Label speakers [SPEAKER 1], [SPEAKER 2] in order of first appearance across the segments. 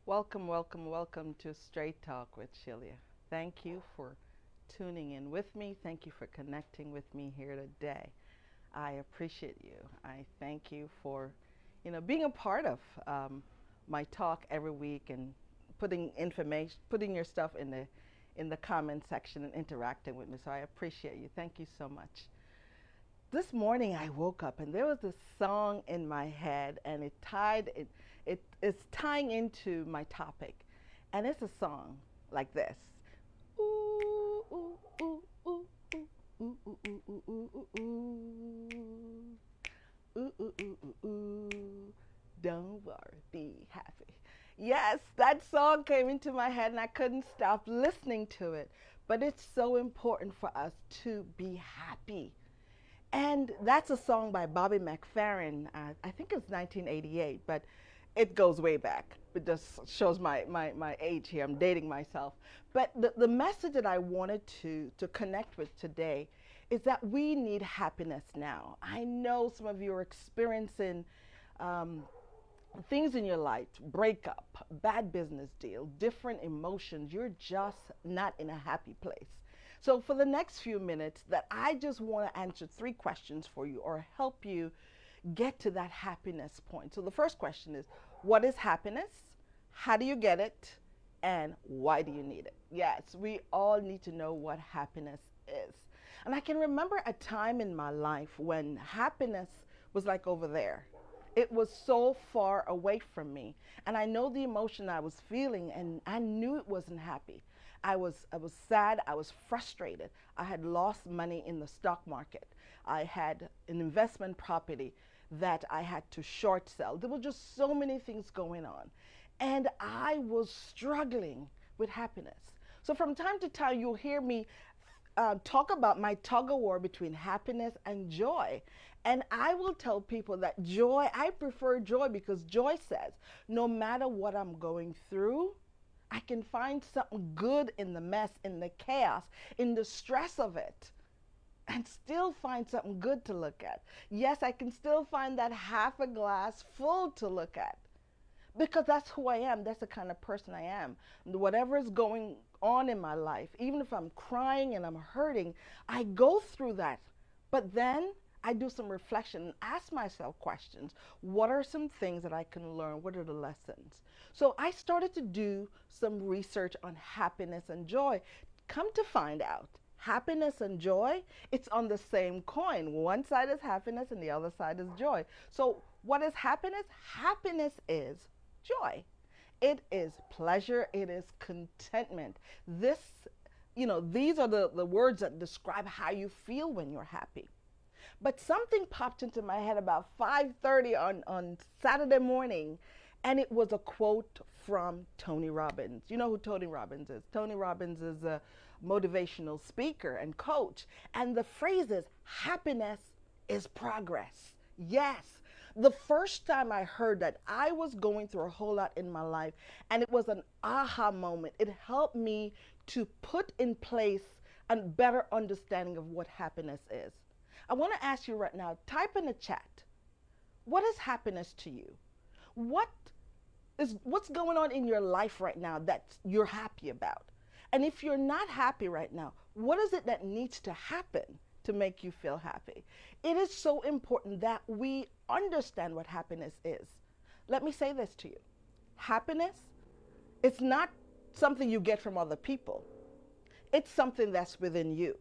[SPEAKER 1] Welcome, welcome, welcome to Straight Talk with Shelia. Thank you for tuning in with me. Thank you for connecting with me here today. I appreciate you. I thank you for, being a part of my talk every week and putting information, putting your stuff in the comment section and interacting with me. So I appreciate you. Thank you so much. This morning I woke up and there was this song in my head and it's tying into my topic. And it's a song like this. Ooh, ooh, ooh, ooh, ooh, ooh, ooh, ooh, ooh, ooh, ooh. Ooh, ooh, ooh, ooh, ooh. Don't worry, be happy. Yes, that song came into my head and I couldn't stop listening to it. But it's so important for us to be happy. And that's a song by Bobby McFerrin. I think it's 1988, but it goes way back. It just shows my age here. I'm dating myself. But the message that I wanted to connect with today is that we need happiness now. I know some of you are experiencing um, things in your life, breakup, bad business deal, different emotions. You're just not in a happy place. So for the next few minutes that I just want to answer three questions for you or help you get to that happiness point. So the first question is, what is happiness? How do you get it? And why do you need it? Yes, we all need to know what happiness is. And I can remember a time in my life when happiness was like over there. It was so far away from me. And I know the emotion I was feeling, and I knew it wasn't happy. I was sad, I was frustrated. I had lost money in the stock market. I had an investment property that I had to short sell. There were just so many things going on. And I was struggling with happiness. So from time to time, you'll hear me talk about my tug of war between happiness and joy. And I will tell people that joy, I prefer joy because joy says, no matter what I'm going through, I can find something good in the mess, in the chaos, in the stress of it, and still find something good to look at. Yes, I can still find that half a glass full to look at because that's who I am. That's the kind of person I am. Whatever is going on in my life, even if I'm crying and I'm hurting, I go through that. But then I do some reflection and ask myself questions. What are some things that I can learn? What are the lessons? So I started to do some research on happiness and joy. Come to find out, happiness and joy, it's on the same coin. One side is happiness and the other side is joy. So what is happiness? Happiness is joy. It is pleasure. It is contentment. This, these are the words that describe how you feel when you're happy. But something popped into my head about 5:30 on Saturday morning, and it was a quote from Tony Robbins. You know who Tony Robbins is? Tony Robbins is a motivational speaker and coach. And the phrase is, happiness is progress. Yes. The first time I heard that, I was going through a whole lot in my life, and it was an aha moment. It helped me to put in place a better understanding of what happiness is. I want to ask you right now, type in the chat, what is happiness to you? What what's going on in your life right now that you're happy about? And if you're not happy right now, what is it that needs to happen to make you feel happy? It is so important that we understand what happiness is. Let me say this to you. Happiness, it's not something you get from other people. It's something that's within you.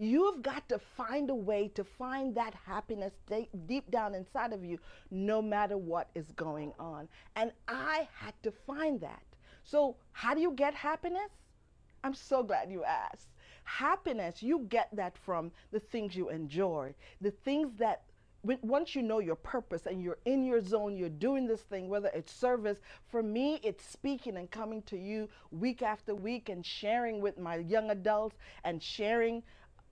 [SPEAKER 1] You've got to find a way to find that happiness deep down inside of you, no matter what is going on. And I had to find that. So, how do you get happiness? I'm so glad you asked. Happiness, you get that from the things you enjoy, the things that once you know your purpose and you're in your zone, you're doing this thing, whether it's service. For me, it's speaking and coming to you week after week and sharing with my young adults and sharing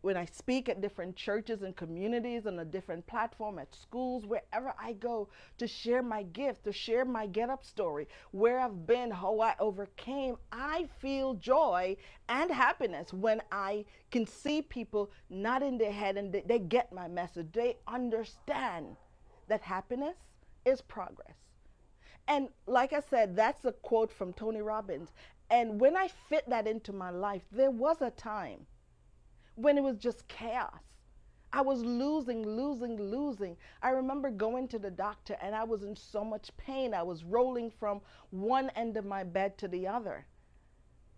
[SPEAKER 1] when I speak at different churches and communities on a different platform, at schools, wherever I go, to share my gift, to share my get up story, where I've been, how I overcame. I feel joy and happiness when I can see people not in their head and they get my message. They understand that happiness is progress. And like I said, that's a quote from Tony Robbins. And when I fit that into my life, there was a time when it was just chaos. I was losing, losing, losing. I remember going to the doctor and I was in so much pain. I was rolling from one end of my bed to the other.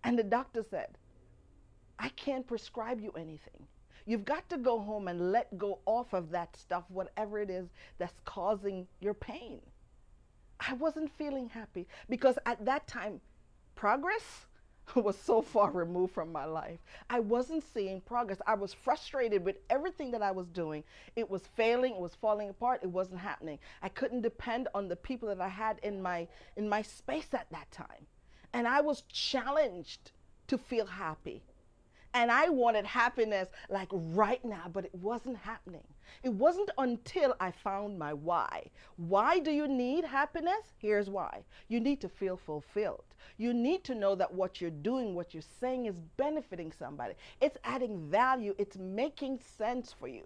[SPEAKER 1] And the doctor said, I can't prescribe you anything. You've got to go home and let go off of that stuff, whatever it is that's causing your pain. I wasn't feeling happy because at that time, progress was so far removed from my life. I wasn't seeing progress. I was frustrated with everything that I was doing. It was failing, it was falling apart, it wasn't happening. I couldn't depend on the people that I had in my space at that time. And I was challenged to feel happy. And I wanted happiness like right now, but it wasn't happening. It wasn't until I found my why. Why do you need happiness? Here's why. You need to feel fulfilled. You need to know that what you're doing, what you're saying is benefiting somebody. It's adding value. It's making sense for you.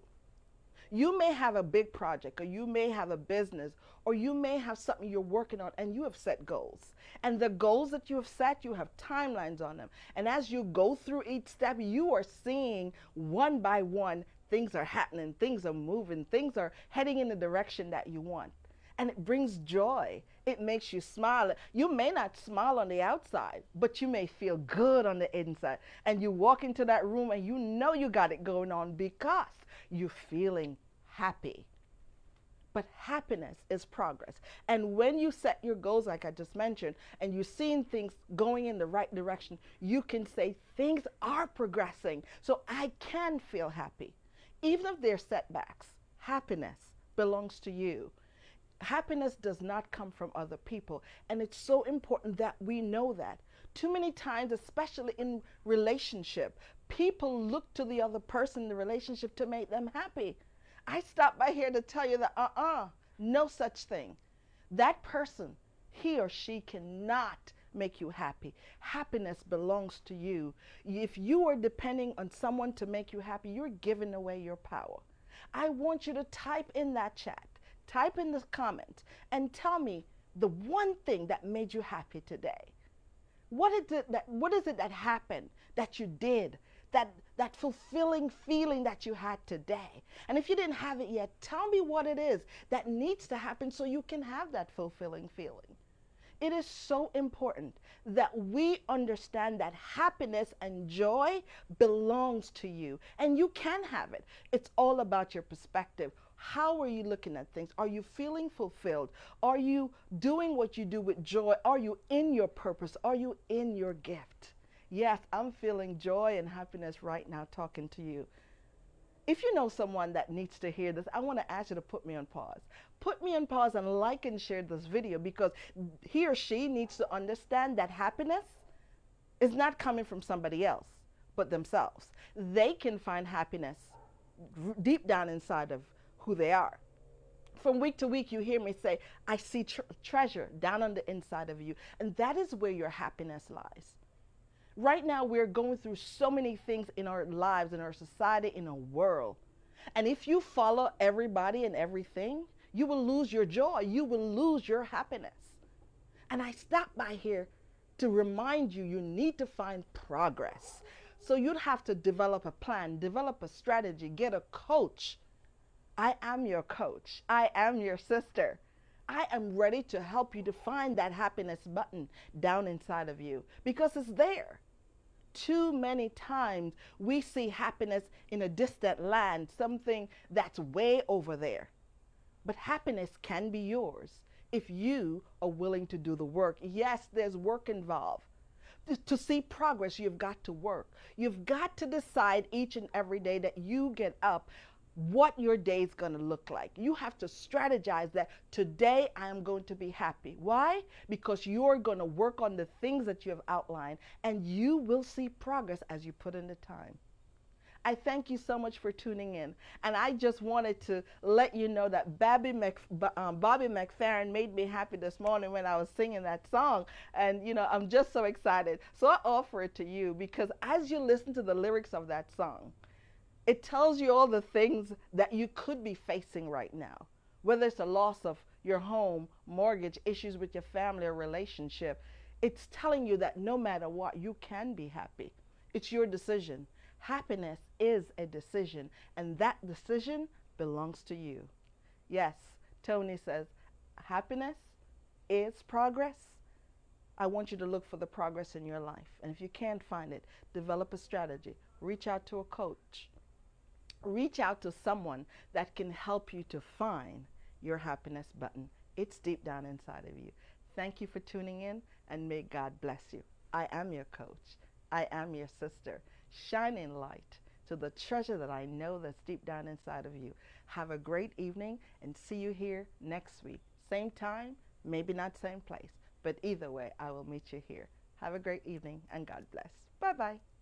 [SPEAKER 1] You may have a big project, or you may have a business, or you may have something you're working on and you have set goals. And the goals that you have set, you have timelines on them. And as you go through each step, you are seeing one by one, things are happening, things are moving, things are heading in the direction that you want. And it brings joy. It makes you smile. You may not smile on the outside, but you may feel good on the inside. And you walk into that room and you know you got it going on because you're feeling happy. But happiness is progress. And when you set your goals, like I just mentioned, and you're seeing things going in the right direction, you can say things are progressing. So I can feel happy. Even if there's setbacks, happiness belongs to you. Happiness does not come from other people. And it's so important that we know that. Too many times, especially in relationship, people look to the other person in the relationship to make them happy. I stopped by here to tell you that no such thing. That person, he or she cannot make you happy. Happiness belongs to you. If you are depending on someone to make you happy, you're giving away your power. I want you to type in that chat, type in the comment, and tell me the one thing that made you happy today. What is it that happened, that you did, that fulfilling feeling that you had today? And if you didn't have it yet, tell me what it is that needs to happen so you can have that fulfilling feeling. It is so important that we understand that happiness and joy belongs to you, and you can have it. It's all about your perspective. How are you looking at things? Are you feeling fulfilled? Are you doing what you do with joy? Are you in your purpose? Are you in your gift? Yes, I'm feeling joy and happiness right now talking to you. If you know someone that needs to hear this, I want to ask you to put me on pause. Put me on pause and like and share this video, because he or she needs to understand that happiness is not coming from somebody else but themselves. They can find happiness deep down inside of who they are. From week to week, you hear me say, I see treasure down on the inside of you. And that is where your happiness lies. Right now, we're going through so many things in our lives, in our society, in our world. And if you follow everybody and everything, you will lose your joy. You will lose your happiness. And I stopped by here to remind you, you need to find progress. So you'd have to develop a plan, develop a strategy, get a coach. I am your coach. I am your sister. I am ready to help you to find that happiness button down inside of you, because it's there. Too many times we see happiness in a distant land, something that's way over there. But happiness can be yours if you are willing to do the work. Yes, there's work involved. To see progress, you've got to work. You've got to decide each and every day that you get up what your day is going to look like. You have to strategize that today I am going to be happy. Why? Because you're going to work on the things that you have outlined, and you will see progress as you put in the time. I thank you so much for tuning in. And I just wanted to let you know that Bobby McFerrin made me happy this morning when I was singing that song. And, you know, I'm just so excited. So I offer it to you, because as you listen to the lyrics of that song, it tells you all the things that you could be facing right now, whether it's a loss of your home, mortgage, issues with your family or relationship. It's telling you that no matter what, you can be happy. It's your decision. Happiness is a decision, and that decision belongs to you. Yes, Tony says happiness is progress. I want you to look for the progress in your life. And if you can't find it, develop a strategy. Reach out to a coach. Reach out to someone that can help you to find your happiness button. It's deep down inside of you. Thank you for tuning in, and may God bless you. I am your coach. I am your sister, shining light to the treasure that I know that's deep down inside of you. Have a great evening, and see you here next week. Same time, maybe not same place, but either way, I will meet you here. Have a great evening, and God bless. Bye-bye.